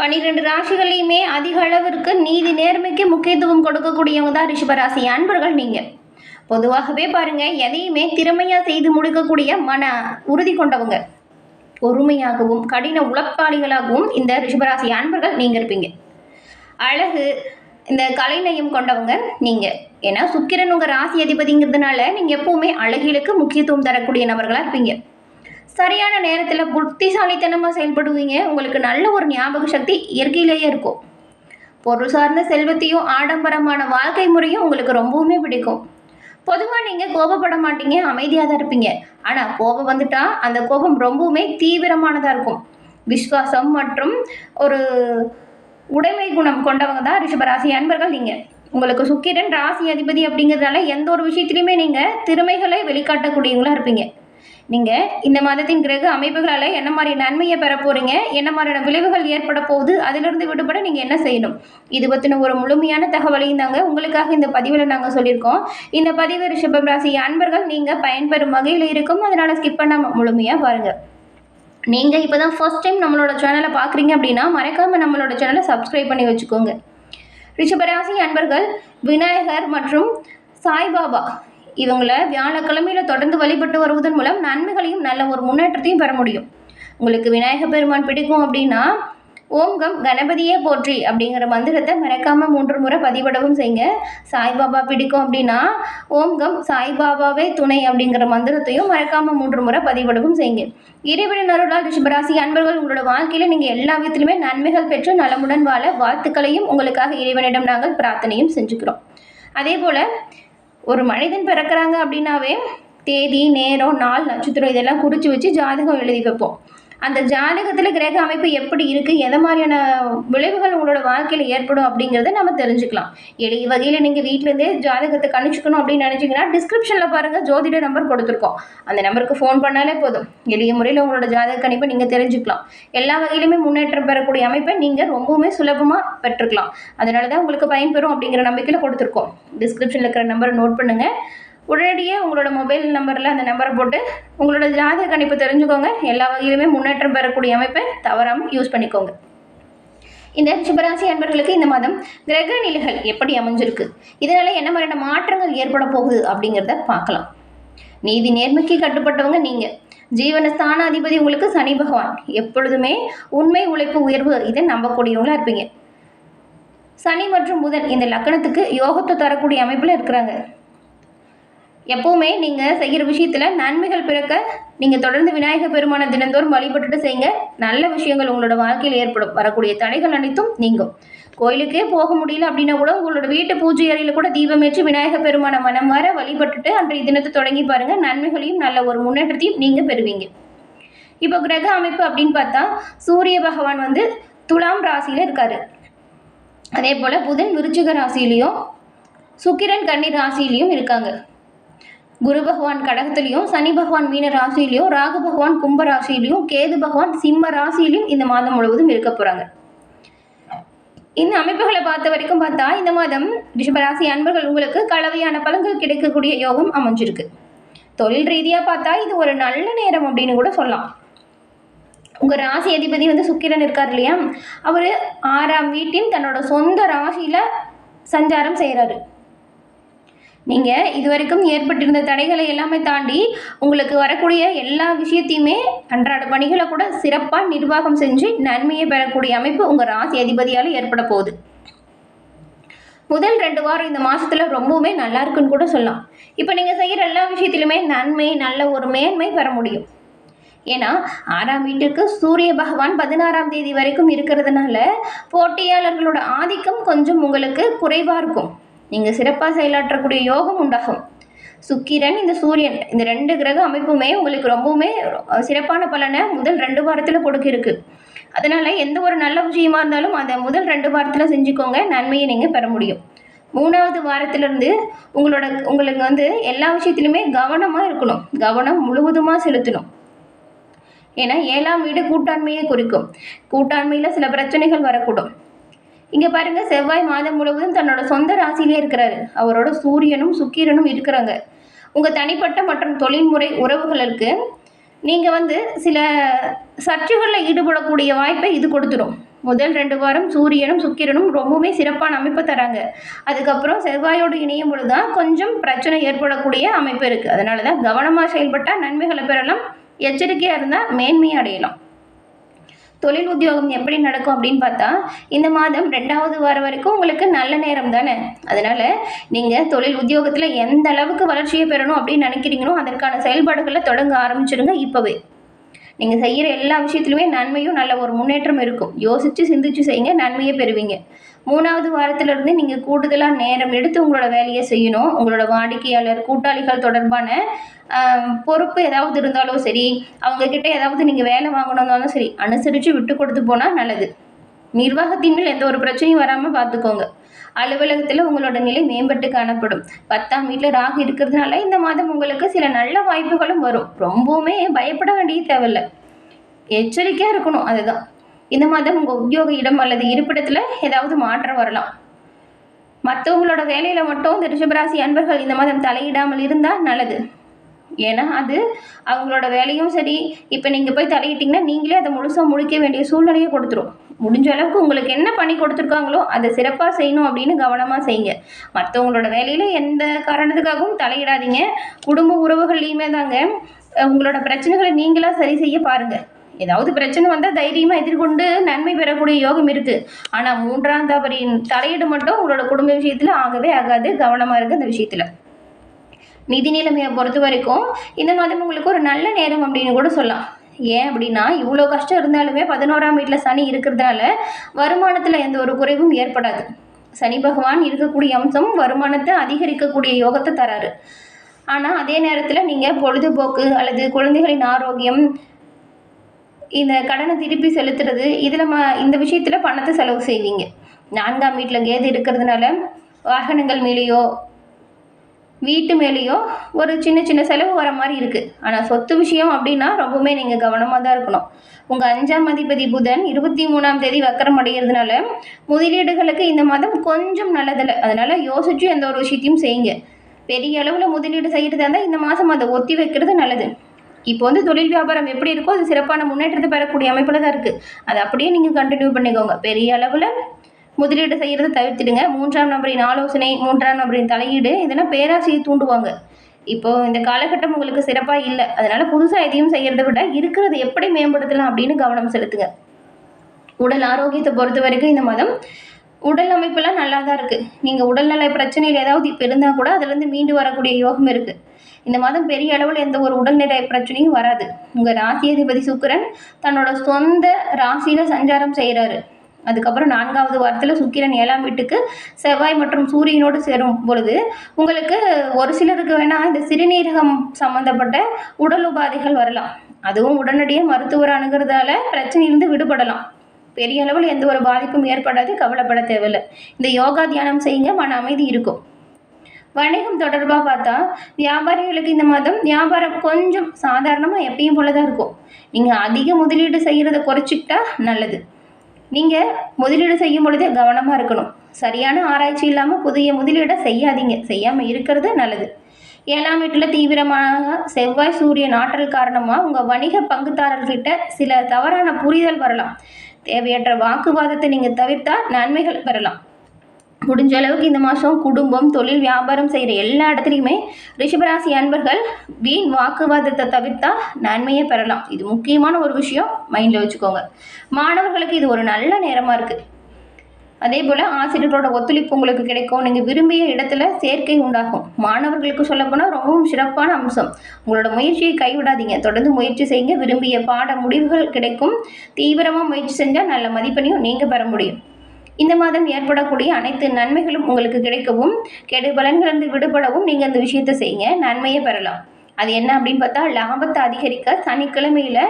12 ராசிகளையுமே அதிக அளவிற்கு நீதி நேர்மைக்கு முக்கியத்துவம் கொடுக்கக்கூடியவங்க தான் ரிஷபராசி அன்பர்கள். நீங்கள் பொதுவாகவே பாருங்கள், எதையுமே திறமையாக செய்து முடிக்கக்கூடிய மன உறுதி கொண்டவங்க, பொறுமையாகவும் கடின உழைப்பாளிகளாகவும் இந்த ரிஷபராசி அன்பர்கள் நீங்கள் இருப்பீங்க. அழகு, இந்த கலைநயம் கொண்டவங்க நீங்கள். ஏன்னா சுக்கிரன் உங்கள் ராசி அதிபதிங்கிறதுனால நீங்கள் எப்பவுமே அழகிலுக்கு முக்கியத்துவம் தரக்கூடிய நபர்களாக இருப்பீங்க. சரியான நேரத்தில் புத்திசாலித்தனமாக செயல்படுவீங்க. உங்களுக்கு நல்ல ஒரு ஞாபக சக்தி இயற்கையிலேயே இருக்கும். பொருள் சார்ந்த செல்வத்தையும் ஆடம்பரமான வாழ்க்கை முறையும் உங்களுக்கு ரொம்பவுமே பிடிக்கும். பொதுவாக நீங்கள் கோபப்பட மாட்டீங்க, அமைதியாக தான் இருப்பீங்க. ஆனால் கோபம் வந்துட்டா அந்த கோபம் ரொம்பவுமே தீவிரமானதாக இருக்கும். விஸ்வாசம் மற்றும் ஒரு உடைமை குணம் கொண்டவங்க தான் ரிஷபராசி அன்பர்கள். நீங்கள் உங்களுக்கு சுக்கிரன் ராசி அதிபதி அப்படிங்கிறதுனால எந்த ஒரு விஷயத்துலையுமே நீங்கள் திறமைகளை வெளிக்காட்டக்கூடியவங்களா இருப்பீங்க. நீங்கள் இந்த மாதத்தின் கிரக அமைப்புகளால் என்ன மாதிரி நன்மையை பெற போகிறீங்க, என்ன மாதிரியான விளைவுகள் ஏற்பட போகுது, அதிலிருந்து விடுபட நீங்கள் என்ன செய்யணும், இது பற்றின ஒரு முழுமையான தகவலையும் தாங்க உங்களுக்காக இந்த பதிவில் நாங்கள் சொல்லியிருக்கோம். இந்த பதிவு ரிஷபம் ராசி அன்பர்கள் நீங்கள் பயன்பெறும் வகையில் இருக்கும். அதனால் ஸ்கிப் பண்ணாமல் முழுமையாக பாருங்கள். நீங்கள் இப்போ தான் ஃபர்ஸ்ட் டைம் நம்மளோட சேனலை பார்க்குறீங்க அப்படின்னா மறக்காமல் நம்மளோட சேனலை சப்ஸ்கிரைப் பண்ணி வச்சுக்கோங்க. ரிஷபராசி அன்பர்கள் விநாயகர் மற்றும் சாய்பாபா இவங்களை வியாழக்கிழமையில் தொடர்ந்து வழிபட்டு வருவதன் மூலம் நன்மைகளையும் நல்ல ஒரு முன்னேற்றத்தையும் பெற முடியும். உங்களுக்கு விநாயக பெருமான் பிடிக்கும் அப்படின்னா ஓம்கம் கணபதியே போற்றி அப்படிங்கிற மந்திரத்தை மறக்காமல் 3 முறை பதிவிடவும் செய்யுங்க. சாய்பாபா பிடிக்கும் அப்படின்னா ஓம்கம் சாய்பாபாவே துணை அப்படிங்கிற மந்திரத்தையும் மறக்காமல் 3 முறை பதிவிடவும் செய்யுங்க. இறைவனின் அருளால் ரிஷபராசி அன்பர்கள் உங்களோட வாழ்க்கையில் நீங்கள் எல்லா விதத்திலுமே நன்மைகள் பெற்று நலமுடன் வாழ வாழ்த்துக்களையும் உங்களுக்காக இறைவனிடம் நாங்கள் பிரார்த்தனையும் செஞ்சுக்கிறோம். அதே போல் ஒரு மனிதன் பிறக்கிறாங்க அப்படின்னாவே தேதி, நேரம், நாள், நட்சத்திரம் இதெல்லாம் குறித்து வச்சு ஜாதகம் எழுதி வைப்போம். அந்த ஜாதகத்தில் கிரக அமைப்பு எப்படி இருக்குது, எதை மாதிரியான விளைவுகள் உங்களோட வாழ்க்கையில் ஏற்படும் அப்படிங்கிறத நம்ம தெரிஞ்சுக்கலாம். எளிய வகையில் நீங்கள் வீட்டிலேருந்தே ஜாதகத்தை கணிச்சிக்கணும் அப்படின்னு நினச்சிங்கன்னா டிஸ்கிரிப்ஷனில் பாருங்கள், ஜோதிட நம்பர் கொடுத்துருக்கோம். அந்த நம்பருக்கு ஃபோன் பண்ணாலே போதும். எளிய முறையில் உங்களோட ஜாதக கணிப்பை நீங்கள் தெரிஞ்சுக்கலாம். எல்லா வகையிலுமே முன்னேற்றம் பெறக்கூடிய அமைப்பை நீங்கள் ரொம்பவுமே சுலபமாக பெற்றுக்கலாம். அதனால தான் உங்களுக்கு பயன்பெறும் அப்படிங்கிற நம்பிக்கையில் கொடுத்துருக்கோம். டிஸ்கிரிப்ஷனில் இருக்கிற நம்பரை நோட் பண்ணுங்கள். உடனடியாக உங்களோட மொபைல் நம்பரில் அந்த நம்பரை போட்டு உங்களோட ஜாதக கணிப்பு தெரிஞ்சுக்கோங்க. எல்லா வகையிலுமே முன்னேற்றம் பெறக்கூடிய அமைப்பை தவறாமல் யூஸ் பண்ணிக்கோங்க. இந்த ரிஷபராசி அன்பர்களுக்கு இந்த மாதம் கிரக நிலைகள் எப்படி அமைஞ்சிருக்கு, இதனால் என்ன மாதிரியான மாற்றங்கள் ஏற்பட போகுது அப்படிங்கிறத பார்க்கலாம். நீதி நேர்மைக்கு கட்டுப்பட்டவங்க நீங்கள். ஜீவனஸ்தான அதிபதி உங்களுக்கு சனி பகவான். எப்பொழுதுமே உண்மை, உழைப்பு, உயர்வு இதை நம்பக்கூடியவங்களா இருப்பீங்க. சனி மற்றும் புதன் இந்த லக்கணத்துக்கு யோகத்தை தரக்கூடிய அமைப்பில் இருக்கிறாங்க. எப்போவுமே நீங்கள் செய்கிற விஷயத்தில் நன்மைகள் பிறக்க நீங்கள் தொடர்ந்து விநாயக பெருமான தினந்தோறும் வழிபட்டுட்டு செய்யுங்க. நல்ல விஷயங்கள் உங்களோட வாழ்க்கையில் ஏற்படும். வரக்கூடிய தடைகள் அனைத்தும் நீங்கும். கோயிலுக்கே போக முடியல அப்படின்னா கூட உங்களோட வீட்டு பூஜை அறையில் கூட தீபமேற்றி விநாயக பெருமான மனம் வர வழிபட்டுட்டு அன்றைய தினத்தை தொடங்கி பாருங்கள். நன்மைகளையும் நல்ல ஒரு முன்னேற்றத்தையும் நீங்கள் பெறுவீங்க. இப்போ கிரக அமைப்பு அப்படின்னு பார்த்தா சூரிய பகவான் வந்து துலாம் ராசியில் இருக்காரு. அதே போல் புதன் விருச்சிக ராசியிலையும் சுக்கிரன் கன்னி ராசியிலையும் இருக்காங்க. குரு பகவான் கடகத்திலையும், சனி பகவான் மீன ராசியிலையும், ராகு பகவான் கும்ப ராசியிலையும், கேது பகவான் சிம்ம ராசியிலையும் இந்த மாதம் முழுவதும் இருக்க போகிறாங்க. இந்த அமைப்புகளை பார்த்த வரைக்கும் பார்த்தா இந்த மாதம் ரிஷபராசி அன்பர்கள் உங்களுக்கு கலவையான பலன்கள் கிடைக்கக்கூடிய யோகம் அமைஞ்சிருக்கு. தொழில் ரீதியாக பார்த்தா இது ஒரு நல்ல நேரம் அப்படின்னு கூட சொல்லலாம். உங்கள் ராசி அதிபதி வந்து சுக்கிரன் இருக்கார் இல்லையா, அவர் 6ஆம் வீட்டின் தன்னோட சொந்த ராசியில் சஞ்சாரம் செய்கிறாரு. நீங்கள் இதுவரைக்கும் ஏற்பட்டிருந்த தடைகளை எல்லாமே தாண்டி உங்களுக்கு வரக்கூடிய எல்லா விஷயத்தையுமே அன்றாட பணிகளை கூட சிறப்பாக நிர்வாகம் செஞ்சு நன்மையை பெறக்கூடிய அமைப்பு உங்கள் ராசி அதிபதியால் ஏற்பட போகுது. முதல் 2 வாரம் இந்த மாதத்தில் ரொம்பவுமே நல்லா இருக்குன்னு கூட சொல்லலாம். இப்போ நீங்கள் செய்கிற எல்லா விஷயத்திலுமே நன்மை, நல்ல ஒரு மேன்மை பெற முடியும். ஏன்னா 6ஆம் வீட்டிற்கு சூரிய பகவான் 16ஆம் தேதி வரைக்கும் இருக்கிறதுனால போட்டியாளர்களோட ஆதிக்கம் கொஞ்சம் உங்களுக்கு குறைவாக இருக்கும். நீங்கள் சிறப்பாக செயலாற்றக்கூடிய யோகம் உண்டாகும். சுக்கிரன், இந்த சூரியன், இந்த 2 கிரக அமைப்புமே உங்களுக்கு ரொம்பவுமே சிறப்பான பலனை முதல் 2 வாரத்தில் கொடுக்க இருக்கு. அதனால் எந்த ஒரு நல்ல விஷயமா இருந்தாலும் அதை முதல் 2 வாரத்தில் செஞ்சுக்கோங்க. நன்மையை நீங்கள் பெற முடியும். 3ஆவது வாரத்திலிருந்து உங்களுக்கு வந்து எல்லா விஷயத்திலுமே கவனமாக இருக்கணும். கவனம் முழுவதுமாக செலுத்தணும். ஏன்னா 7ஆம் வீடு கூட்டாண்மையை குறிக்கும். கூட்டாண்மையில் சில பிரச்சனைகள் வரக்கூடும். இங்கே பாருங்கள், செவ்வாய் மாதம் முழுவதும் தன்னோட சொந்த ராசியிலே இருக்கிறாரு. அவரோட சூரியனும் சுக்கிரனும் இருக்கிறாங்க. உங்கள் தனிப்பட்ட மற்றும் தொழில்முறை உறவுகளுக்கு நீங்கள் வந்து சில சர்ச்சைகளில் ஈடுபடக்கூடிய வாய்ப்பை இது கொடுத்துரும். முதல் 2 வாரம் சூரியனும் சுக்கிரனும் ரொம்பவுமே சிறப்பான அமைப்பு தராங்க. அதுக்கப்புறம் செவ்வாயோடு இணையும் பொழுது தான் கொஞ்சம் பிரச்சனை ஏற்படக்கூடிய அமைப்பு இருக்குது. அதனால தான் கவனமாக செயல்பட்டால் நன்மைகளை பெறலாம், எச்சரிக்கையாக இருந்தால் மேன்மையை அடையலாம். தொழில் உத்தியோகம் எப்படி நடக்கும் அப்படின்னு பார்த்தா, இந்த மாதம் 2வது வாரம் வரைக்கும் உங்களுக்கு நல்ல நேரம் தானே. அதனால் நீங்கள் தொழில் உத்தியோகத்தில் எந்த அளவுக்கு வளர்ச்சியை பெறணும் அப்படின்னு நினைக்கிறீங்களோ அதற்கான செயல்பாடுகளை தொடங்க ஆரம்பிச்சிடுங்க இப்போவே. நீங்கள் செய்கிற எல்லா விஷயத்துலையுமே நன்மையும் நல்ல ஒரு முன்னேற்றம் இருக்கும். யோசித்து சிந்திச்சு செய்யுங்க, நன்மையை பெறுவீங்க. 3வது வாரத்திலிருந்து நீங்கள் கூடுதலாக நேரம் எடுத்து உங்களோட வேலையை செய்யணும். உங்களோட வாடிக்கையாளர் கூட்டாளிகள் தொடர்பான பொறுப்பு ஏதாவது இருந்தாலும் சரி, அவங்கக்கிட்ட ஏதாவது நீங்கள் வேலை வாங்கணுன்னாலும் சரி, அனுசரித்து விட்டு கொடுத்து போனால் நல்லது. நிர்வாகத்தின் மேல் எந்த ஒரு பிரச்சனையும் வராமல் பார்த்துக்கோங்க. அலுவலகத்தில் உங்களோட நிலை மேம்பட்டு காணப்படும். 10ஆம் வீட்டில் ராகு இருக்கிறதுனால இந்த மாதம் உங்களுக்கு சில நல்ல வாய்ப்புகளும் வரும். ரொம்பவுமே பயப்பட வேண்டிய தேவையில்லை, எச்சரிக்கையாக இருக்கணும். அதுதான் இந்த மாதம் உங்கள் உத்தியோக இடம் அல்லது இருப்பிடத்தில் ஏதாவது மாற்றம் வரலாம். மற்றவங்களோட வேலையில் மட்டும் இந்த ரிஷபராசி அன்பர்கள் இந்த மாதம் தலையிடாமல் இருந்தால் நல்லது. ஏன்னா அது அவங்களோட வேலையும் சரி, இப்போ நீங்கள் போய் தலையிட்டிங்கன்னா நீங்களே அதை முழுசாக முடிக்க வேண்டிய சூழ்நிலையை கொடுத்துரும். முடிஞ்ச அளவுக்கு உங்களுக்கு என்ன பண்ணி கொடுத்துருக்காங்களோ அதை சிறப்பாக செய்யணும் அப்படின்னு கவனமாக செய்யுங்க. மற்றவங்களோட வேலையில் எந்த காரணத்துக்காகவும் தலையிடாதீங்க. குடும்ப உறவுகள்லையுமே தாங்க உங்களோட பிரச்சனைகளை நீங்களாக சரி செய்ய பாருங்கள். ஏதாவது பிரச்சனை வந்தால் தைரியமாக எதிர்கொண்டு நன்மை பெறக்கூடிய யோகம் இருக்குது. ஆனால் 3ஆம் தவறின் தலையீடு மட்டும் உங்களோட குடும்ப விஷயத்தில் ஆகவே ஆகாது. கவனமாக இருக்குது அந்த விஷயத்தில். நிதி நிலைமையை பொறுத்த வரைக்கும் இந்த மாதம் உங்களுக்கு ஒரு நல்ல நேரம் அப்படின்னு கூட சொல்லலாம். ஏன் அப்படின்னா, இவ்வளோ கஷ்டம் இருந்தாலுமே 11ஆம் வீட்டில் சனி இருக்கிறதுனால வருமானத்தில் எந்த ஒரு குறைவும் ஏற்படாது. சனி பகவான் இருக்கக்கூடிய அம்சம் வருமானத்தை அதிகரிக்கக்கூடிய யோகத்தை தராரு. ஆனால் அதே நேரத்தில் நீங்கள் பொழுதுபோக்கு அல்லது குழந்தைகளின் ஆரோக்கியம், இந்த கடனை திருப்பி செலுத்துறது, இதில் இந்த விஷயத்தில் பணத்தை செலவு செய்வீங்க. 4ஆம் வீட்டில் கேது இருக்கிறதுனால வாகனங்கள் மேலேயோ வீட்டு மேலேயோ ஒரு சின்ன சின்ன செலவு வர மாதிரி இருக்குது. ஆனால் சொத்து விஷயம் அப்படின்னா ரொம்பவுமே நீங்கள் கவனமாக தான் இருக்கணும். உங்கள் 5ஆம் அதிபதி புதன் 23ஆம் தேதி வக்கரம் அடைகிறதுனால முதலீடுகளுக்கு இந்த மாதம் கொஞ்சம் நல்லதில்லை. அதனால் யோசிச்சு எந்த ஒரு விஷயத்தையும் செய்யுங்க. பெரிய அளவில் முதலீடு செய்கிறதா இருந்தால் இந்த மாதம் அதை ஒத்தி வைக்கிறது நல்லது. இப்போ தொழில் வியாபாரம் எப்படி இருக்கோ அது சிறப்பான முன்னேற்றத்தை பெறக்கூடிய அமைப்பில் தான் இருக்குது. அதை அப்படியே நீங்கள் கண்டினியூ பண்ணிக்கோங்க. பெரிய அளவில் முதலீடு செய்கிறத தவிர்த்துடுங்க. 3ஆம் நபரின் ஆலோசனை, 3ஆம் நபரின் தலையீடு இதெல்லாம் பேராசையை தூண்டுவாங்க. இப்போது இந்த காலகட்டம் உங்களுக்கு சிறப்பாக இல்லை. அதனால் புதுசாக எதையும் செய்கிறத விட இருக்கிறது எப்படி மேம்படுத்தலாம் அப்படின்னு கவனம் செலுத்துங்க. உடல் ஆரோக்கியத்தை பொறுத்த வரைக்கும் இந்த மாதம் உடல் அமைப்பெல்லாம் நல்லா தான் இருக்குது. நீங்கள் உடல்நல பிரச்சனையில் ஏதாவது இப்போ இருந்தால் கூட அதுலேருந்து மீண்டு வரக்கூடிய யோகம் இருக்குது. இந்த மாதம் பெரிய அளவில் எந்த ஒரு உடல்நிலை பிரச்சனையும் வராது. உங்கள் ராசியாதிபதி சுக்கிரன் தன்னோட சொந்த ராசியில் சஞ்சாரம் செய்கிறாரு. அதுக்கப்புறம் 4வது வாரத்தில் சுக்கிரன் 7ஆம் வீட்டுக்கு செவ்வாய் மற்றும் சூரியனோடு சேரும் பொழுது உங்களுக்கு ஒரு சிலருக்கு வேணால் இந்த சிறுநீரகம் சம்மந்தப்பட்ட உடல் உபாதைகள் வரலாம். அதுவும் உடனடியாக மருத்துவர் அணுகிறதால பிரச்சனையிலிருந்து விடுபடலாம். பெரிய அளவில் எந்த ஒரு பாதிப்பும் ஏற்படாது, கவலைப்பட தேவையில்லை. இந்த யோகா தியானம் செய்யுங்க, மன அமைதி இருக்கும். வணிகம் தொடர்பாக பார்த்தா வியாபாரிகளுக்கு இந்த மாதம் வியாபாரம் கொஞ்சம் சாதாரணமாக எப்பயும் போல தான் இருக்கும். நீங்கள் அதிக முதலீடு செய்கிறத குறைச்சிக்கிட்டா நல்லது. நீங்கள் முதலீடு செய்யும் பொழுதே கவனமாக இருக்கணும். சரியான ஆராய்ச்சி இல்லாமல் புதிய முதலீடை செய்யாதீங்க. செய்யாமல் இருக்கிறது நல்லது. 7ஆம் வீட்டில் தீவிரமாக செவ்வாய் சூரியன் ஆற்றல் காரணமாக உங்கள் வணிக பங்குதாரர்கிட்ட சில தவறான புரிதல் வரலாம். தேவையற்ற வாக்குவாதத்தை நீங்கள் தவிர்த்தால் நன்மைகள் பெறலாம். முடிஞ்ச அளவுக்கு இந்த மாதம் குடும்பம், தொழில், வியாபாரம் செய்கிற எல்லா இடத்துலையுமே ரிஷபராசி அன்பர்கள் வீண் வாக்குவாதத்தை தவிர்த்தா நன்மையை பெறலாம். இது முக்கியமான ஒரு விஷயம், மைண்டில் வச்சுக்கோங்க. மாணவர்களுக்கு இது ஒரு நல்ல நேரமாக இருக்குது. அதே போல் ஆசிரியர்களோட ஒத்துழைப்பு உங்களுக்கு கிடைக்கும். நீங்கள் விரும்பிய இடத்துல சேர்க்கை உண்டாகும். மாணவர்களுக்கு சொல்லப்போனால் ரொம்பவும் சிறப்பான அம்சம். உங்களோட முயற்சியை கைவிடாதீங்க, தொடர்ந்து முயற்சி செய்யுங்க. விரும்பிய பாட முடிவுகள் கிடைக்கும். தீவிரமாக முயற்சி செஞ்சால் நல்ல மதிப்பெண்ணையும் நீங்கள் பெற முடியும். இந்த மாதம் ஏற்படக்கூடிய அனைத்து நன்மைகளும் உங்களுக்கு கிடைக்கவும் கெடு பலன்களிலிருந்து விடுபடவும் நீங்கள் அந்த விஷயத்தை செய்யுங்க, நன்மையை பெறலாம். அது என்ன அப்படின்னு பார்த்தா, லாபத்தை அதிகரிக்க சனிக்கிழமையில்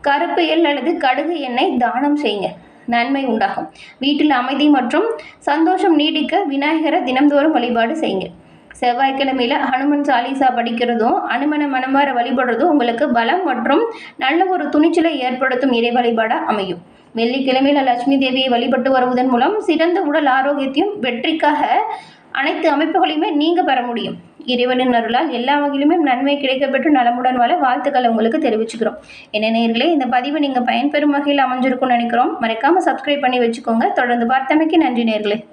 கருப்பு எள் அல்லது கடுகு எண்ணெய் தானம் செய்யுங்க, நன்மை உண்டாகும். வீட்டில் அமைதி மற்றும் சந்தோஷம் நீடிக்க விநாயகரை தினம்தோறும் வழிபாடு செய்யுங்க. செவ்வாய்க்கிழமையில் ஹனுமன் சாலிசா படிக்கிறதும் அனுமனை மனமாற வழிபடுறதும் உங்களுக்கு பலம் மற்றும் நல்ல ஒரு துணிச்சலை ஏற்படுத்தும் இறை வழிபாடாக அமையும். வெள்ளிக்கிழமையில் லட்சுமி தேவியை வழிபட்டு வருவதன் மூலம் சிறந்த உடல் ஆரோக்கியத்தையும் வெற்றிக்காக அனைத்து அமைப்புகளையுமே நீங்கள் பெற முடியும். இறைவனின் அருளால் எல்லா வகையிலுமே நன்மை கிடைக்கப்பெற்று நலமுடன் வாழ வாழ்த்துக்களை உங்களுக்கு தெரிவிச்சுக்கிறோம். என்ன நேயர்களே, இந்த பதிவு நீங்கள் பயன்பெறும் வகையில் அமைஞ்சிருக்கும்னு நினைக்கிறோம். மறக்காமல் சப்ஸ்கிரைப் பண்ணி வச்சுக்கோங்க. தொடர்ந்து பார்த்தமைக்கு நன்றி நேயர்களே.